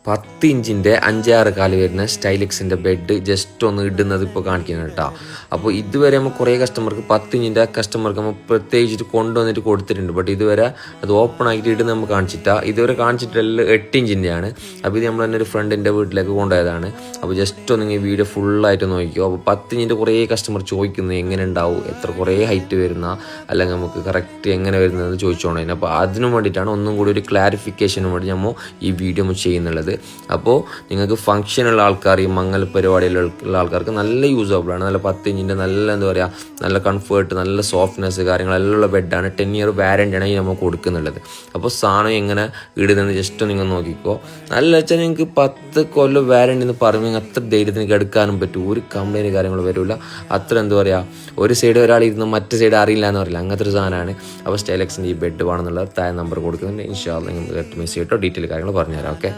10 ഇഞ്ചിൻ്റെ 5-6 കാല് വരുന്ന സ്റ്റൈലിക്സിൻ്റെ ബെഡ് ജസ്റ്റ് ഒന്ന് ഇടുന്നത് ഇപ്പോൾ കാണിക്കുന്നത് കേട്ടോ. അപ്പോൾ ഇതുവരെ നമ്മൾ കുറേ കസ്റ്റമർക്ക് 10 ഇഞ്ചിൻ്റെ കസ്റ്റമർക്ക് നമ്മൾ പ്രത്യേകിച്ചിട്ട് കൊണ്ടുവന്നിട്ട് കൊടുത്തിട്ടുണ്ട്. ബട്ട് ഇതുവരെ അത് ഓപ്പൺ ആക്കിയിട്ട് ഇടുന്ന നമ്മൾ കാണിച്ചിട്ടാ. ഇതുവരെ കാണിച്ചിട്ടുള്ള 8 ഇഞ്ചിൻ്റെയാണ്. അപ്പോൾ ഇത് നമ്മൾ തന്നെ ഒരു ഫ്രണ്ടിൻ്റെ വീട്ടിലേക്ക് കൊണ്ടുപോയതാണ്. അപ്പോൾ ജസ്റ്റ് ഒന്ന് ഈ വീഡിയോ ഫുള്ളായിട്ട് നോക്കിയോ. അപ്പോൾ 10 ഇഞ്ചിൻ്റെ കുറേ കസ്റ്റമർ ചോദിക്കുന്നത് എങ്ങനെ ഉണ്ടാവും, എത്ര കുറേ ഹൈറ്റ് വരുന്ന, അല്ലെങ്കിൽ നമുക്ക് കറക്റ്റ് എങ്ങനെ വരുന്നതെന്ന് ചോദിച്ചോണേ. അപ്പോൾ അതിനു വേണ്ടിയിട്ടാണ് ഒന്നും കൂടി ഒരു ക്ലാരിഫിക്കേഷന് വേണ്ടി നമ്മൾ ഈ വീഡിയോ ചെയ്യുന്നുള്ളത്. അപ്പോൾ നിങ്ങൾക്ക് ഫംഗ്ഷനുള്ള ആൾക്കാർ, ഈ മംഗൽ പരിപാടിയിലുള്ള ആൾക്കാർക്ക് നല്ല യൂസബിളാണ്. നല്ല 10 ഇഞ്ചിൻ്റെ നല്ല എന്താ പറയുക, നല്ല കംഫേർട്ട്, നല്ല സോഫ്റ്റ്നെസ് കാര്യങ്ങളെല്ലാം ഉള്ള ബെഡാണ്. 10 ഇയർ വാരൻ്റിയാണ് ഈ നമ്മൾ കൊടുക്കുന്നുള്ളത്. അപ്പോൾ സാധനം എങ്ങനെ ഇടുന്നത് ജസ്റ്റ് നിങ്ങൾ നോക്കിക്കോ. നല്ല വെച്ചാൽ നിങ്ങൾക്ക് 10 കൊല്ലം വാരൻ്റി എന്ന് പറയുമ്പോൾ അത്ര ധൈര്യത്തിന് എടുക്കാനും പറ്റും. ഒരു കംപ്ലൈൻറ്റ് കാര്യങ്ങൾ വരില്ല. അത്ര എന്താ പറയുക, ഒരു സൈഡ് ഒരാൾ ഇരുന്ന് മറ്റേ സൈഡ് അറിയില്ല എന്ന് പറയില്ല, അങ്ങനത്തെ ഒരു സാധനമാണ്. അപ്പോൾ സ്റ്റൈലക്സിൻ്റെ ഈ ബെഡ് വേണമെന്നുള്ള താഴെ നമ്പർ കൊടുക്കുന്നുണ്ട്. ഇൻഷാ അല്ലാഹ് നിങ്ങൾക്ക് മെസ്സേജ് ഇട്ടോ ഡീറ്റെയിൽ കാര്യങ്ങൾ പറഞ്ഞുതരാം. ഓക്കെ.